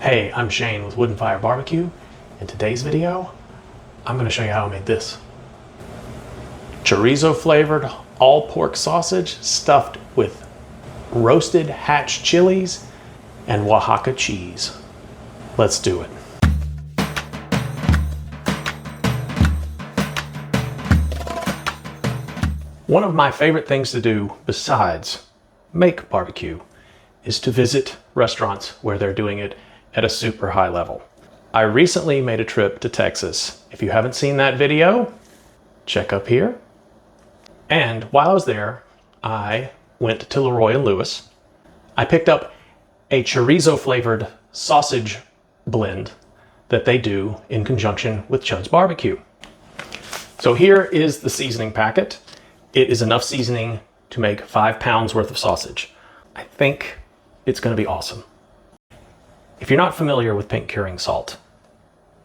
Hey, I'm Shane with Wood and Fire Barbecue. In today's video, I'm going to show you how I made this. Chorizo flavored all pork sausage stuffed with roasted hatch chilies and Oaxaca cheese. Let's do it. One of my favorite things to do besides make barbecue is to visit restaurants where they're doing it at a super high level. I recently made a trip to Texas. If you haven't seen that video, check up here. And while I was there, I went to Leroy and Lewis. I picked up a chorizo flavored sausage blend that they do in conjunction with Chud's BBQ. So here is the seasoning packet. It is enough seasoning to make 5 pounds worth of sausage. I think it's going to be awesome. If you're not familiar with pink curing salt,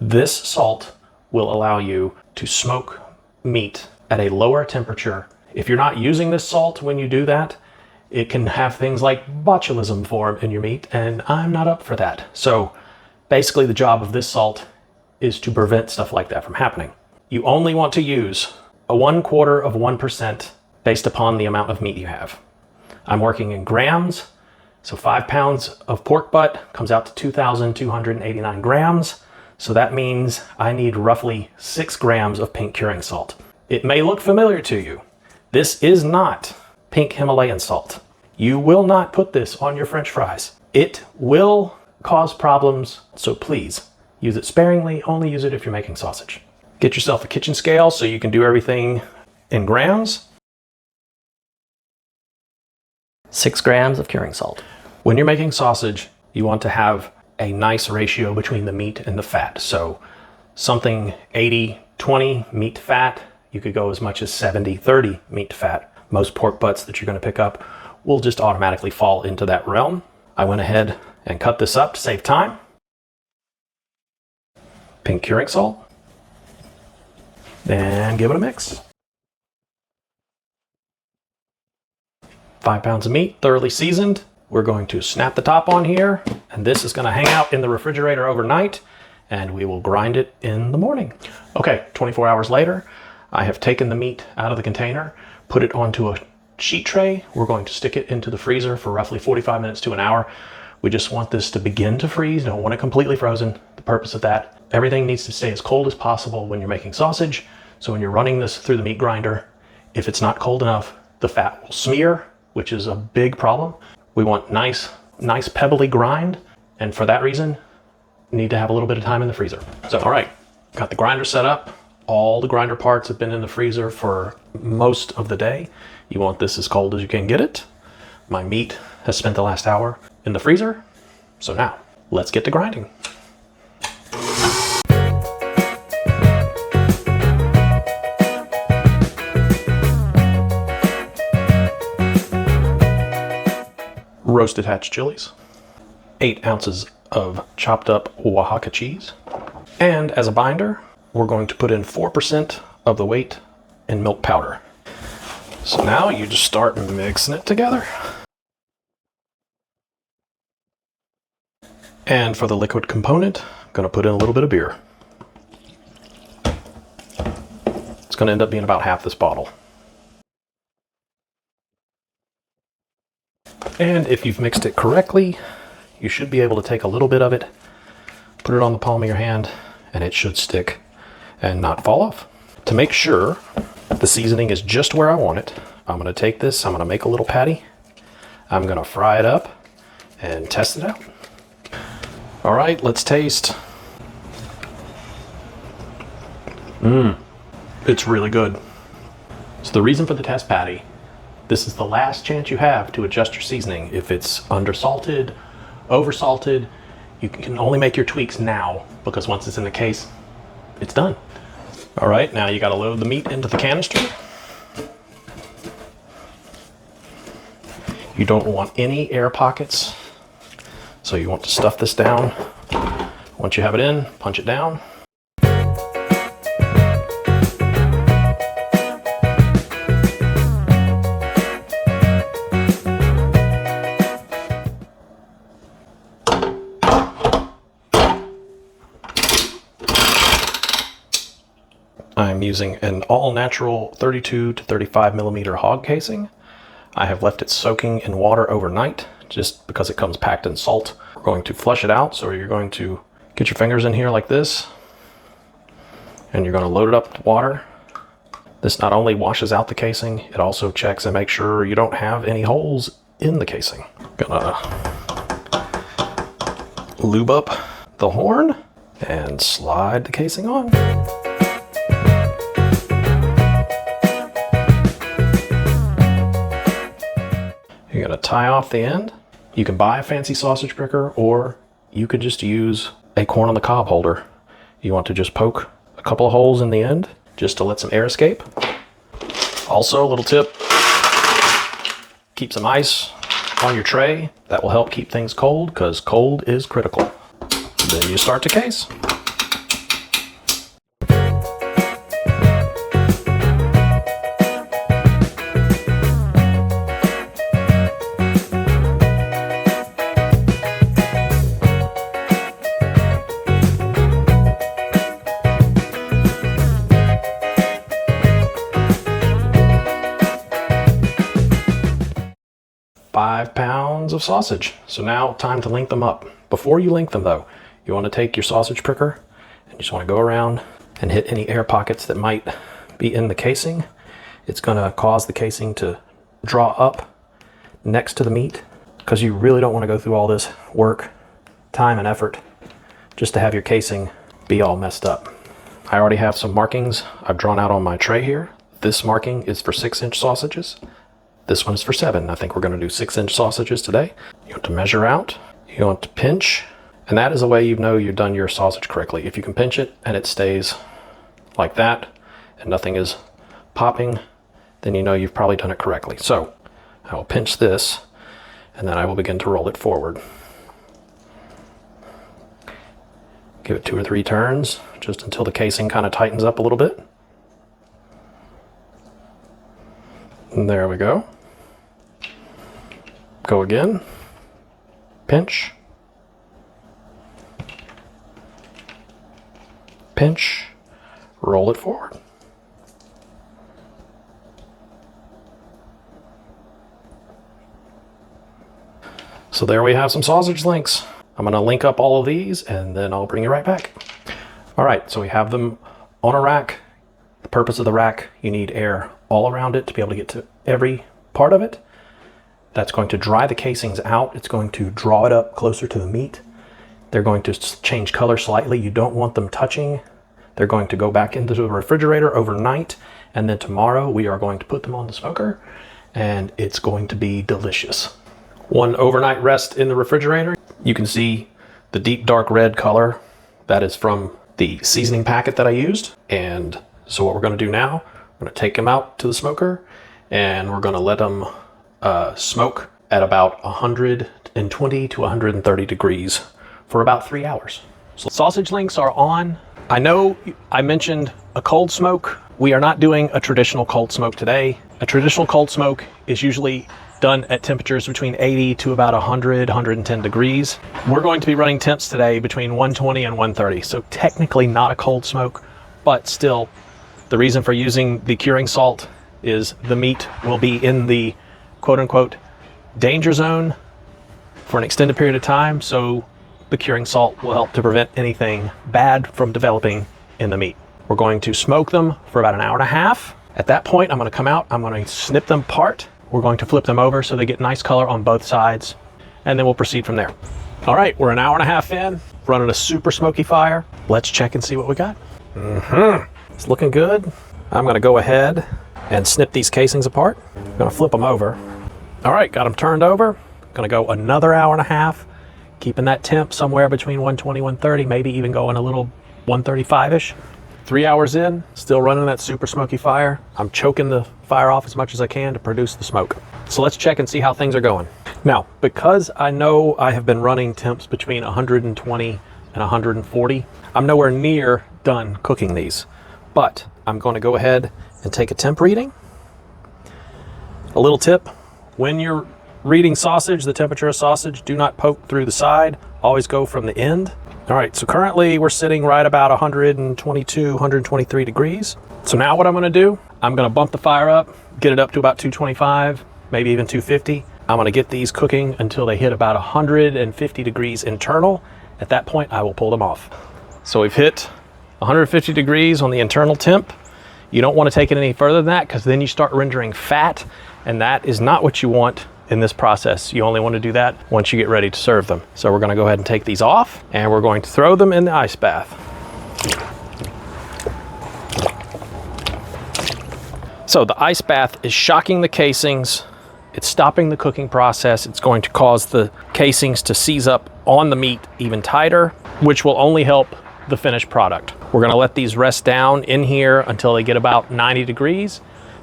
this salt will allow you to smoke meat at a lower temperature. If you're not using this salt when you do that, it can have things like botulism form in your meat, and I'm not up for that. So basically the job of this salt is to prevent stuff like that from happening. You only want to use a 1/4% based upon the amount of meat you have. I'm working in grams. So 5 pounds of pork butt comes out to 2,289 grams. So that means I need roughly 6 grams of pink curing salt. It may look familiar to you. This is not pink Himalayan salt. You will not put this on your French fries. It will cause problems, so please use it sparingly. Only use it if you're making sausage. Get yourself a kitchen scale so you can do everything in grams. 6 grams of curing salt. When you're making sausage, you want to have a nice ratio between the meat and the fat. So something 80-20 meat to fat, you could go as much as 70-30 meat to fat. Most pork butts that you're going to pick up will just automatically fall into that realm. I went ahead and cut this up to save time. Pink curing salt. And give it a mix. 5 pounds of meat, thoroughly seasoned. We're going to snap the top on here, and this is going to hang out in the refrigerator overnight, and we will grind it in the morning. Okay, 24 hours later, I have taken the meat out of the container, put it onto a sheet tray. We're going to stick it into the freezer for roughly 45 minutes to an hour. We just want this to begin to freeze. Don't want it completely frozen. The purpose of that, everything needs to stay as cold as possible when you're making sausage. So when you're running this through the meat grinder, if it's not cold enough, the fat will smear, which is a big problem. We want nice pebbly grind, and for that reason, need to have a little bit of time in the freezer. So, all right, got the grinder set up. All the grinder parts have been in the freezer for most of the day. You want this as cold as you can get it. My meat has spent the last hour in the freezer. So now, let's get to grinding. Roasted hatch chilies, 8 ounces of chopped up Oaxaca cheese, and as a binder, we're going to put in 4% of the weight in milk powder. So now you just start mixing it together. And for the liquid component, I'm going to put in a little bit of beer. It's going to end up being about half this bottle. And if you've mixed it correctly, you should be able to take a little bit of it, put it on the palm of your hand, and it should stick and not fall off. To make sure the seasoning is just where I want it, I'm going to take this, I'm going to make a little patty, I'm going to fry it up and test it out. All right, let's taste. It's really good. So the reason for the test patty, this is the last chance you have to adjust your seasoning. If it's undersalted, oversalted, you can only make your tweaks now, because once it's in the case, it's done. All right, now you got to load the meat into the canister. You don't want any air pockets, so you want to stuff this down. Once you have it in, punch it down. I'm using an all-natural 32 to 35 millimeter hog casing. I have left it soaking in water overnight just because it comes packed in salt. We're going to flush it out, so you're going to get your fingers in here like this, and you're going to load it up with water. This not only washes out the casing, it also checks and makes sure you don't have any holes in the casing. Gonna lube up the horn and slide the casing on. You're gonna tie off the end. You can buy a fancy sausage picker, or you could just use a corn on the cob holder. You want to just poke a couple of holes in the end just to let some air escape. Also, a little tip, keep some ice on your tray. That will help keep things cold, because cold is critical. Then you start to case. Five pounds of sausage. So now time to link them up. Before you link them though, you want to take your sausage pricker and you just want to go around and hit any air pockets that might be in the casing. It's going to cause the casing to draw up next to the meat, because you really don't want to go through all this work, time and effort just to have your casing be all messed up. I already have some markings I've drawn out on my tray here. This marking is for 6-inch sausages. This one is for 7. I think we're going to do 6-inch sausages today. You want to measure out, you want to pinch, and that is a way you know you've done your sausage correctly. If you can pinch it and it stays like that and nothing is popping, then you know you've probably done it correctly. So I will pinch this and then I will begin to roll it forward. Give it 2 or 3 turns just until the casing kind of tightens up a little bit. And there we go. Go again, pinch, pinch, roll it forward. So there we have some sausage links. I'm gonna link up all of these and then I'll bring you right back. All right, so we have them on a rack. The purpose of the rack, you need air all around it to be able to get to every part of it. That's going to dry the casings out. It's going to draw it up closer to the meat. They're going to change color slightly. You don't want them touching. They're going to go back into the refrigerator overnight, and then tomorrow we are going to put them on the smoker, and it's going to be delicious. One overnight rest in the refrigerator. You can see the deep dark red color. That is from the seasoning packet that I used. And so what we're going to do now, we're going to take them out to the smoker, and we're going to let them smoke at about 120 to 130 degrees for about 3 hours. So sausage links are on. I know I mentioned a cold smoke. We are not doing a traditional cold smoke today. A traditional cold smoke is usually done at temperatures between 80 to about 100, 110 degrees. We're going to be running temps today between 120 and 130. So technically not a cold smoke, but still the reason for using the curing salt is the meat will be in the quote-unquote danger zone for an extended period of time, so the curing salt will help to prevent anything bad from developing in the meat. We're going to smoke them for about 1.5 hours. At that point, I'm going to come out, I'm going to snip them apart. We're going to flip them over so they get nice color on both sides, and then we'll proceed from there. All right, we're 1.5 hours in, running a super smoky fire. Let's check and see what we got. It's looking good. I'm going to go ahead and snip these casings apart. I'm going to flip them over. All right, got them turned over. Gonna go another 1.5 hours, keeping that temp somewhere between 120, 130, maybe even going a little 135-ish. 3 hours in, still running that super smoky fire. I'm choking the fire off as much as I can to produce the smoke. So let's check and see how things are going. Now, because I know I have been running temps between 120 and 140, I'm nowhere near done cooking these, but I'm going to go ahead and take a temp reading. A little tip, when you're reading sausage, the temperature of sausage, do not poke through the side. Always go from the end. All right, so currently we're sitting right about 122, 123 degrees. So now what I'm gonna do, I'm gonna bump the fire up, get it up to about 225, maybe even 250. I'm gonna get these cooking until they hit about 150 degrees internal. At that point, I will pull them off. So we've hit 150 degrees on the internal temp. You don't wanna take it any further than that because then you start rendering fat, and that is not what you want in this process. You only want to do that once you get ready to serve them. So we're going to go ahead and take these off, and we're going to throw them in the ice bath. So the ice bath is shocking the casings. It's stopping the cooking process. It's going to cause the casings to seize up on the meat even tighter, which will only help the finished product. We're going to let these rest down in here until they get about 90 degrees.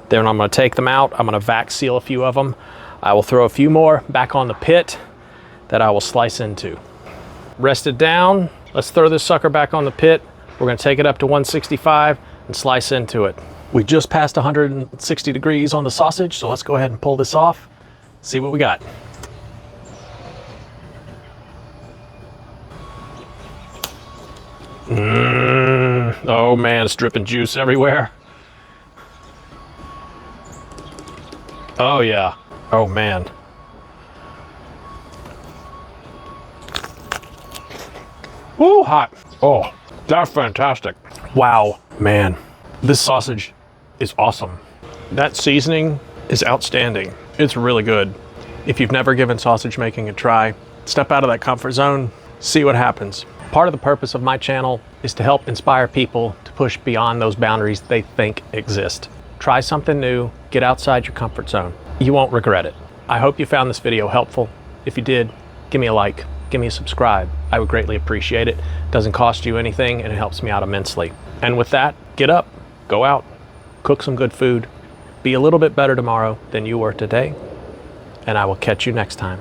Then I'm going to take them out. I'm going to vac seal a few of them. I will throw a few more back on the pit that I will slice into. Rest it down. Let's throw this sucker back on the pit. We're gonna take it up to 165 and slice into it. We just passed 160 degrees on the sausage, so let's go ahead and pull this off, see what we got. Oh man, it's dripping juice everywhere. Oh yeah. Oh man. Woo, hot. Oh, that's fantastic. Wow, man. This sausage is awesome. That seasoning is outstanding. It's really good. If you've never given sausage making a try, step out of that comfort zone, see what happens. Part of the purpose of my channel is to help inspire people to push beyond those boundaries they think exist. Try something new, get outside your comfort zone. You won't regret it. I hope you found this video helpful. If you did, give me a like, give me a subscribe. I would greatly appreciate it. It doesn't cost you anything and it helps me out immensely. And with that, get up, go out, cook some good food, be a little bit better tomorrow than you were today, and I will catch you next time.